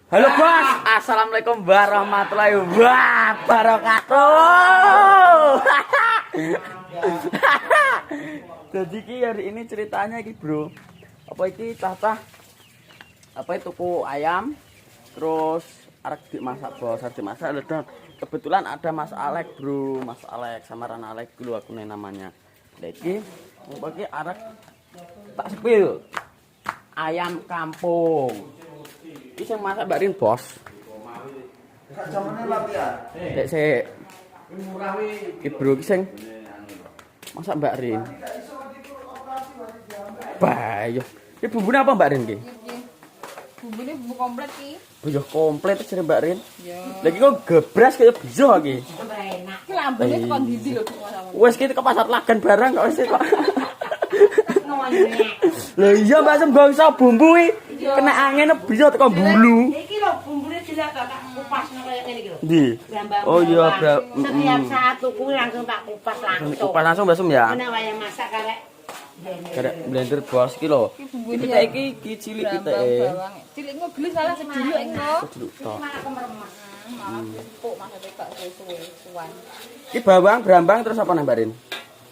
Halo bos, assalamualaikum warahmatullahi wabarakatuh. Jadi ki hari ini ceritanya ki bro, apa iki cah-cah apa itu tuku ayam, terus arek dimasak bos, arek dimasak dan kebetulan ada Mas Alek bro, Mas Alek samaran Alek dulu aku namanya. Lagi apa ki arek tak sepil ayam kampung. Iki sing masak Mbak Rin bos. Sak jamane latihan. Dek sik. Murah wi. Iki bro iki sing masak Mbak Rin. Bayo. Iki bumbune apa Mbak Rin iki? Bumbune bumbu komplit ki. Yo komplit jare Mbak Rin. Ya. Lagi kok gebras kaya bisa iki. Enak. Ki lambene tekan ndi lho masamu. Wes ki ke pasar Lagan barang kok wis kok. Ngono. Lah iya Mbak sembangsa bumbu iki kena angin bisa teko bulu. Iki lho bumbune dilak tak kupasno kaya ngene iki lho. Ndi? Oh iya, Bro. Setiap saat tuku langsung tak kupas langsung. Kupas langsung Mbak Sum ya. Ana wayang masak karek Karek blender bos ki lho. Kita iki cilik kita cilik ngegelis salah sedulur iki lho. Sedulur tok. Malah kemeremah. Malah empuk maksudnya gak suwe-suwean. Iki bawang, brambang terus apa nang Mbak Rin?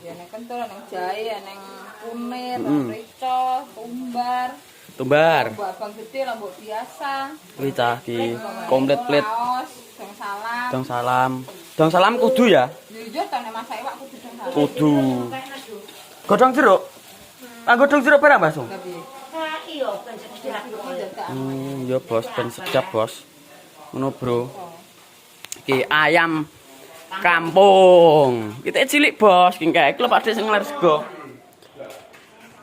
Ya nek kentul ning jahe, ning kunir, rico, tumbar. Tumbar. Abang gede lombok biasa. Kuwi cah ki komplit plate. Dong salam. Dong salam. Dong salam kudu ya? Yo tane masak iwak kudu dong salam. Kudu. Godhong jeruk. Ah godhong jeruk barang Mbak Sum. Ah iya ben sedap. Ya bos, ben sedap bos. Ngono bro. Iki ayam kampung. Kita cilik bos, ki kae klub ade sing sego.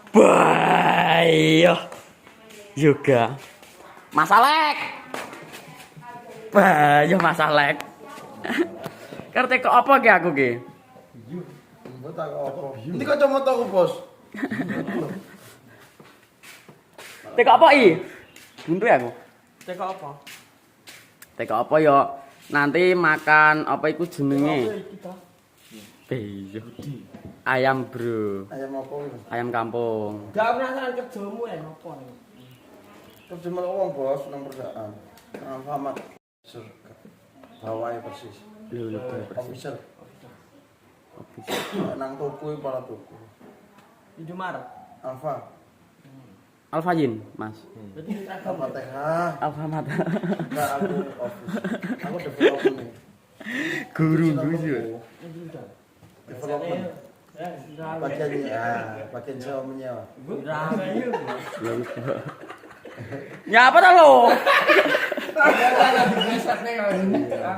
Bayo. Yoga. Mas Alek. Bayo Mas Alek. Karte kok apa ki aku ki? Mbok tak apa. Ini kacamataku, Bos. Teko apa i? Buntu aku. Teko apa? Teko apa ya? Nanti makan apa iku jenenge? Iya. Ayam, Bro. Ayam apa iki? Ayam kampung. Gak penasaran kerjamu ya apa nih? Kerja wong, Bos, nang perusahaan. Alfamart. Surga. Bawahnya persis. Lho persis. Official. Nang tuku para tuku. Indomaret. Alfa. Alfajin, Mas. Berarti Alfa TH. Alfamat. Enggak aku office. Aku development nih. Guru juga. Development. Bagian sewa menyewa. Nyapa ta lo? Aku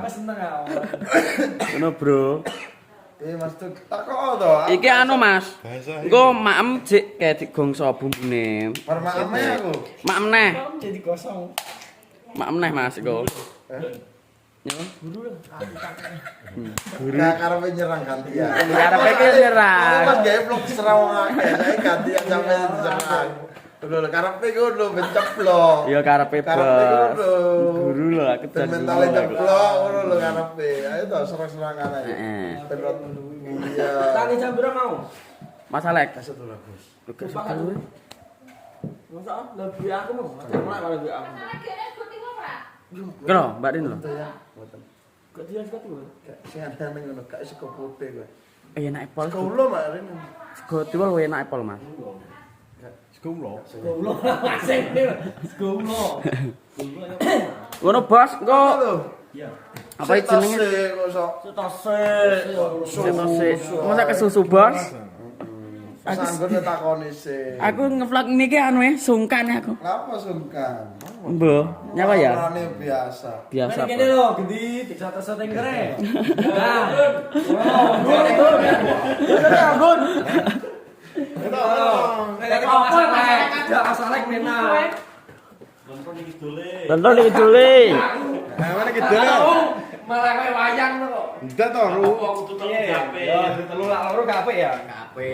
seneng ya. Ngono, Bro. Mas Tuk, takok to. Iki anu, Mas. Engko maem jek kayak digongso bumbune. Permaame aku. Maem neh. Jadi kosong. Maem neh, Mas iku. Ya. Guru lah. Gak karepe nyerang gantian. Karepe ki nyerang. Mas gawe vlog serang wong akeh. Saiki gantian sampe serang. Lho karepe ngono menceplok. Ya karepe Karepe bos. ngono. Guru lho aku Ben mentale ceplok ngono lho karepe. Ayo to serang-serangan ae. Heeh. Ben iya. Tangi jam berapa mau? Mas Alek. Kasih tuh lah, Bos. Oke, sekali. Masa lebih aku mau. Mulai kalau lebih aku. Kero, Mbak Rin lho. Itu ya. Mboten. Gak dia sekali tuh. Sing ada ning ngono, gak sego putih kowe. Enak apel. Kaulo mak Rin. Sego tiwul luwih enak apel, Mas. Gomlo. Asik nih. Gomlo. Ngono, Bos. Engko Lho. Iya. apa jenenge? Kosok. Setose. Setose. Masa kesusu, Bos? Sanggur takoni sih. Aku ngevlog niki anu sungkan aku. Ngapa sungkan? Mbah, nyapa ya? Orane biasa. Biasa. Ini gini Bos. loh, gede. Bisa keren. Nah. Gun. Itu Apa ada masalah kena. Tonton iki jule. mana gitu lho. Malah kayak wayang kok. Ndak to, Ru. Ya, telu lak loro gak apik ya?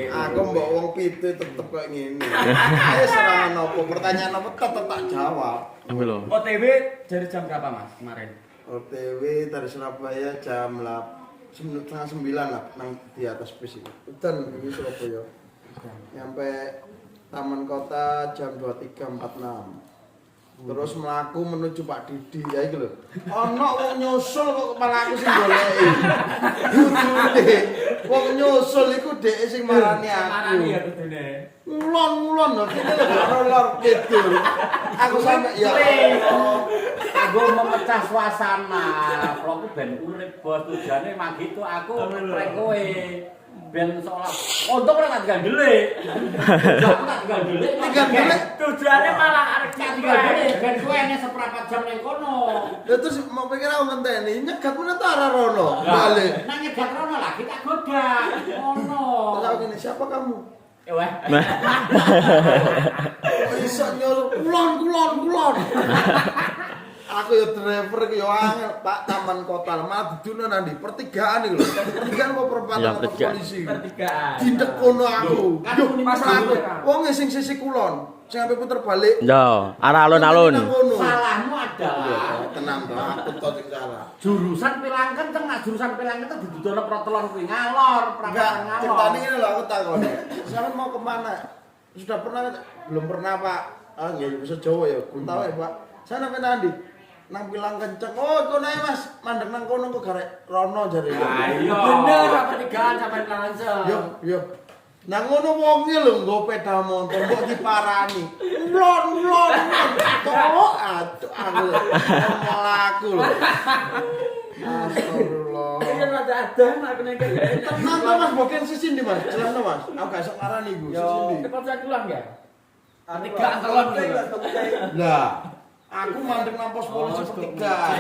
Aku mbok wong pitu tetep kayak ngene. Ayo serangan opo? Pertanyaan apa tetep tak jawab. Ambil lho. OTW dari jam berapa, Mas, kemarin? OTW dari Surabaya jam 8:30 lah nang di atas bis itu. Udan ini Surabaya. Nyampe Taman Kota jam 23.46. Terus mlaku menuju Pak Didi ya iki lho. Ana wong nyusul kok kepala aku sing goleki. Kudune wong nyusul iku dhek sing marani aku. Marani ya kudune. Ngulon-ngulon lho kene lho lor kidul. Aku sampe ya Aku memecah suasana. Vlogku ben urip bos tujuane magitu aku prank kowe. Ben seolah untung ora tak gandele. Aku tak gandele. Tujuannya malah arek Tak gandele ben kowe ene seprapat jam ning kono. Ya terus mau pikir aku ngenteni nyegat meneh ta ora rono. Balik. Nang nyegat rono lagi tak godak. Ngono. Terus aku gini, siapa kamu? Weh. Bisa nyuruh kulon. Aku ya driver ki yo angel, Pak Taman Kota. Malah diduno nandi pertigaan iki lho. Pertigaan apa perempatan Ya, apa pertigaan. polisi. Pertigaan. Dindek kono aku. Kan Yo ini pas pas aku. dulu, kan? Wong sing sisi kulon, sing sampe puter balik. Yo, arah alun-alun. Salahmu adalah Tenang to, aku to sing salah. jurusan pilang kenceng, nak jurusan pilang kenceng didudono protelon kuwi ngalor, Enggak, perangkatan ceritanya ngalor. ini loh aku takoni. Sampeyan mau kemana? Sudah pernah? Belum pernah Pak. Ah nggih bisa Jawa ya. Kuntawa ya Pak. Sana sampe nandi? Nang pilang kenceng. Oh, kono ae Mas. Mandek nang kono kok garek rono jare. Ayo. Bener apa pertigaan sampai langsung. Yo. Nang ngono wonge lho nggo peda motor kok diparani. Mlon. Tok aduh aku. Melaku lho. Astagfirullah. Ini rada adan aku nek Tenang to Mas, boken sisi ndi Mas? Jelasno Mas. Aku gak iso ngarani iku. Sisi ndi? cepat saya pulang ya. Pertigaan telon gitu. Lah, aku mandek nang pos polisi pertigaan.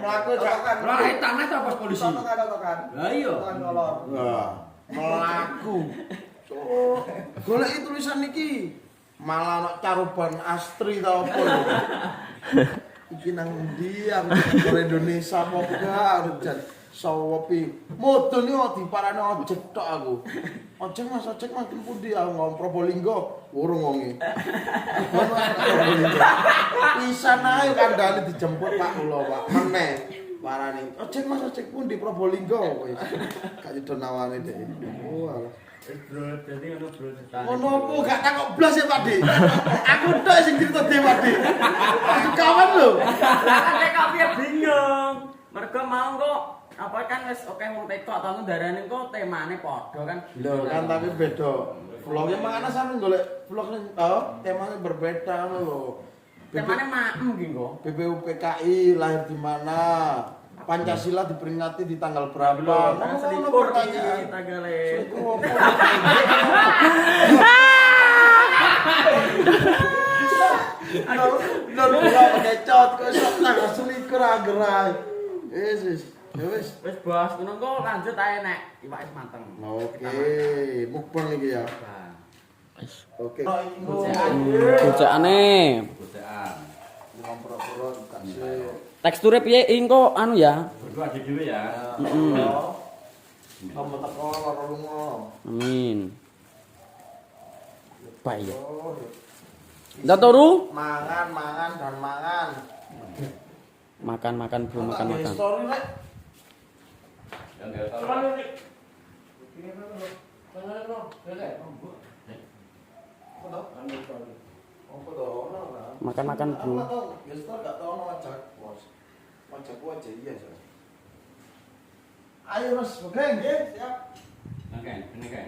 Mlaku jak Lah tanah ta pos polisi. Lah iya. Wah, mlaku. So, goleki tulisan iki. Malah ana caruban Astri ta opo lho. Iki nang ndi aku nang Indonesia apa gak jan sawopi. Mudun iki diparani ojek tok aku. Ojek Mas makin pundi aku ngomong Probolinggo urung wonge. Pisan ae kandhane dijemput Pak kula Pak. Meneh parani. Ojek Mas pundi Probolinggo wis. Gak nyedon nawane dhek. Oh alah. Bro, jadi ngono bro ceritane. Ngono apa gak takok blas ya Pak Dik. Aku tok sing cerita dhewe Pak Dik. Aku kawan lho. Lah kan kok piye bingung. Mergo mau kok apa kan wis oke wong TikTok atau darane kok temane padha kan. Lho kan tapi beda. Vlognya makanya sampe golek vlog temanya berbeda lho. Temane maem ki kok. BPUPKI lahir di mana? Pancasila diperingati di tanggal berapa? Kan Ngono selipur pertanyaan. iki tagale. Selipur apa? Lho kula kecot kok sok tanggal selikur agerai. Wis. Ya wis. Wis bos, ngono kok lanjut ae nek iwak wis mateng. Oke, mukbang iki ya. Oke. Bocahane. Godaan. Ngompro-pro kasih. Teksture piye engko anu ya? Berdua di dhewe ya. Kamu teko loro lunga. Amin. Baik. Ndak turu? Mangan dan mangan. Makan bro, makan. Story rek. Yang enggak tahu. Makan bro. Gestor gak tau ono wajak, Bos. Wajahku aja iya, Sos. Ayo, Mas, oke, nggih, siap. Oke, ini kan.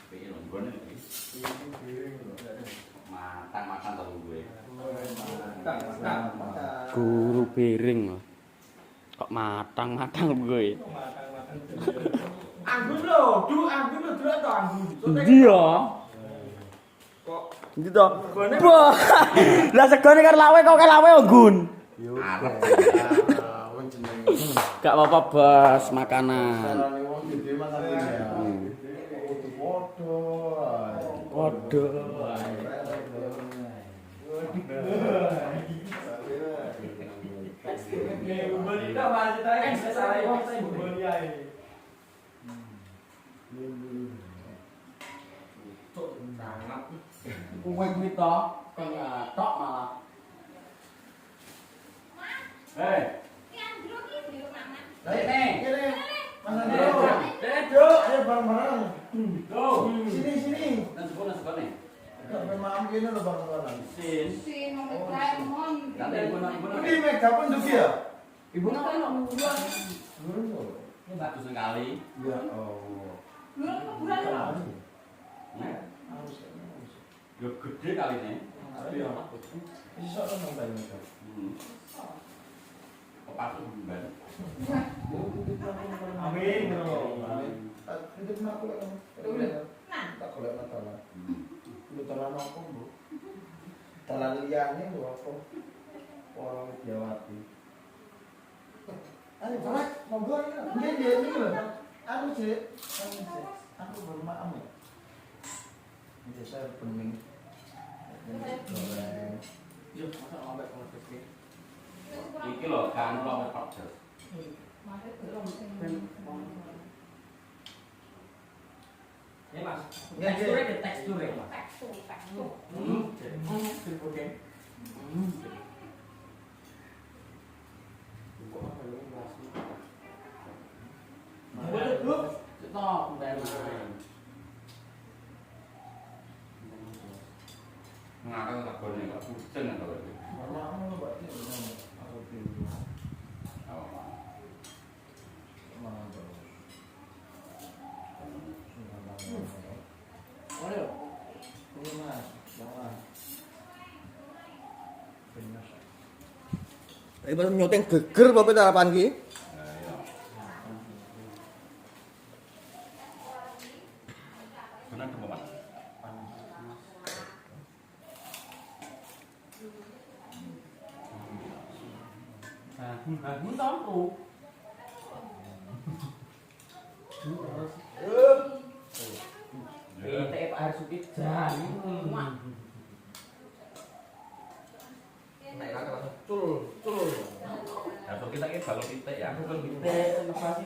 Piye lho nggone iki. Makan telu gue. Guru piring loh. Kok matang gue. Anggun lho, anggun lho delok to anggun. Endi ya? Kok Endi to? Bah. Lah segone karo lawe kok lawe nggun. Yo. Wong jeneng. Gak apa-apa, Bos, makanan. Carane wong gede makan ya. Podo. Waduh. bonita masih tanya salah wong sing boni ae. Cuk, sangat. Kuwi kuwi to, kang tok malah. Hei, Ini. Mas Andro. Deduk. Ayo bareng-bareng. go. Sini. Nang sepone. Sampai maam kene lho bang. Sin. Si nomor Doraemon. Nanti ibu Ini mega pun dugi ya? Ibu nak Bulan. ini bagus sekali. Ya Allah. Bulan bulan apa? Yo gede kali ini. Tapi ya Iso nang bae mega. Kepatu bulan. Amin. Itu kenapa kok? Tak golek tanah. Lu tanah apa, Bu? Tanah liyane lho apa? Orang Jawati. Ayo, Pak, monggo ya. Nggih, ini lho. Aku sih, aku bermaaf ya. Ini saya bening. Yo, masa ambek kono iki. Iki lho kan lo pedes. Ya, Mas. Ya, Teksturnya. Oke. Stop, Ngakak tak boleh enggak pusing kalau itu. Bermaaf lho, Pak. Aku pilih. Oh. Ayo. Ini Mas, jangan. Ini pas nyoteng geger apa tarapan ki? Benar tuh, Pak. Aku tahu. PT Pak Harsuti jan. Naik kakak langsung cul. Atau kita ini balon titik ya. Inovasi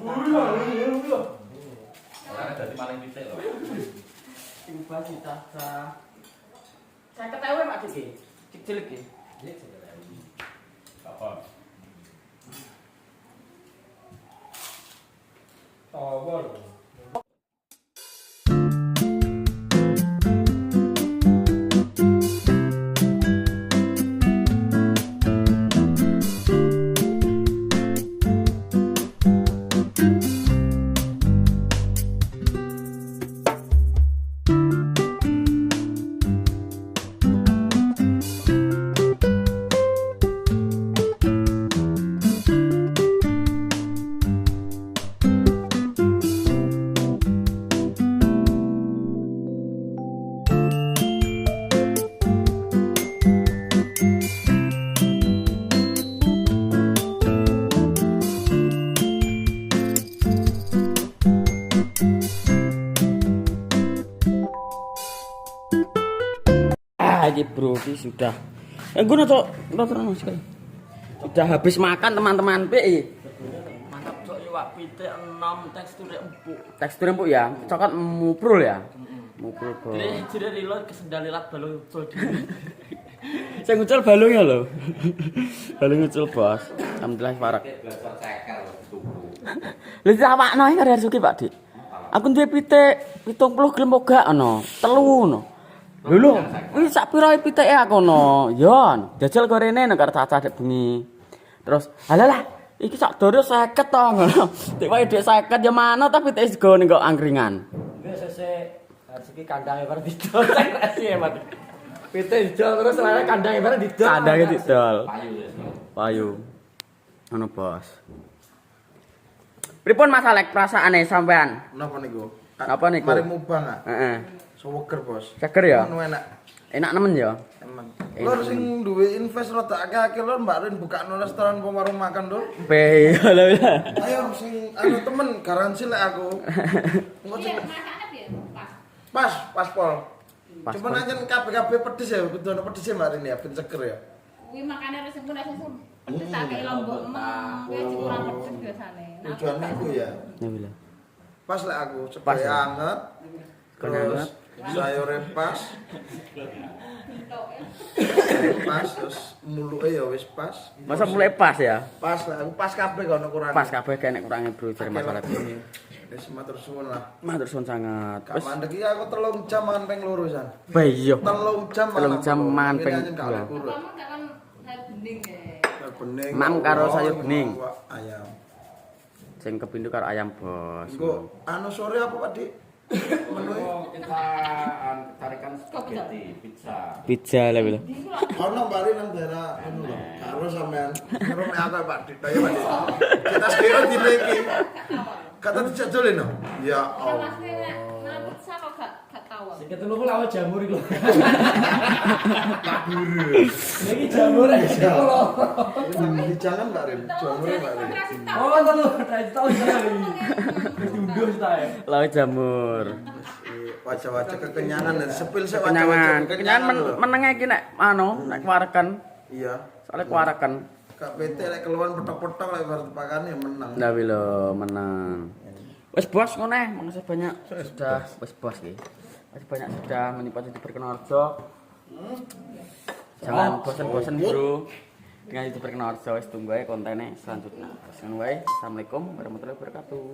Karena jadi paling titik loh. Inovasi tata. Saya ketahui Pak Diki. Cilik iki. Apa? Tawar. Iki bro, ini sudah. Gue nonton sekali. Sudah habis makan teman-teman PI. Mantap cok iwak pitik 6 teksturnya empuk. Tekstur empuk ya, coklat muprul ya. Muprul bro. Jadi reload kesendalilat balung ucul di. Saya ngucul balungnya loh. Balung ngucul bos. Alhamdulillah parak. Belajar ceker tuku. Lha awakno iki karo Suki Pak Dik. Aku duwe pitik 70 gram gak ono, 3 ono. Lho, wis sak pira pitike aku ono. Ya, jajal korene nek karo cacah dek bengi. Terus, halalah, iki sak doro 50 to ngono. Dek wae dek 50 ya mana tapi pitike sego ning kok angkringan. Wis sesek rezeki kandange bareng didol resi ya, Mas. Pitik didol terus lare kandange bareng didol. Kandange didol. Payu ya. Payu. Ono bos. Pripun masalah perasaane sampean? Napa niku? Napa niku? Mari mubang ah. Heeh. Seweger, Bos. Seger ya? Ngono enak. Enak nemen ya? Temen. Enak. Lur sing duwe invest rada akeh-akeh lur Mbak Rin bukakno restoran apa warung makan lur. Pe, lho. Ayo sing anu temen garansi lek aku. Engko sing Masaknya biar pas. pas pol. Pas, Cuma Pol. aja kabeh-kabeh pedes ya, kudu ono pedesnya Mbak Rin ya, ben seger ya. Kuwi makane resep pun sesuk. Pedes tak kayak lombok emang. Kuwi kurang pedes biasane. Tujuannya aku ya. Ya bila. Pas lek aku, Pas, cepet ya? anget. Terus sayure pas. Pas terus muluke ya wis pas. Masa mulai pas ya? Pas lah, aku pas kabeh kono kurang. Pas kabeh kene kurange bro jare masalah ini. Wis matur suwun lah. Matur suwun sangat. Gak mandek iki aku 3 jam mangan ping loro san. Bayo. 3 jam 3 jam mangan ping Kamu kan sayur bening ya. bening. Mam karo sayur bening. Ayam. Sing kepindho karo ayam, Bos. Engko anu sore apa Pak Dik? Menunya Oh, kita tarikan spaghetti pizza. Pizza lah lho. ono bari nang daerah anu lho. Karo sampean. Karo mek aku Pak Dik. Kaya Pak Dik. Kita sekira dine iki. Kata dijadolin no. Ya Allah. Nah, pizza kok gak tahu. Sing ketelu ku lawan jamur iku. Kabur. Iki jamur ae. Ini jangan Mbak Rin. Jamure Mbak Rin. Oh, telu. Tahu sekali. Diunduh ta. Lauk jamur. Wajah-wajah kekenyangan dan sepil saya Kenyangan. wajah-wajah Kenyangan lho. menenge iki nek nek kuareken. Iya. Soale kuareken. Kak PT lek keluar petok-petok lek bar tepakane menang. Lah lho menang. Wes Bos ngono ae, makasih banyak. Sudah wes Bos iki. Makasih banyak sudah menipati di Berkenarjo. Jangan bosan-bosan Bro. Dengan di Berkenarjo wes tunggu ae kontene selanjutnya. Wes ngono wae. Assalamualaikum warahmatullahi wabarakatuh.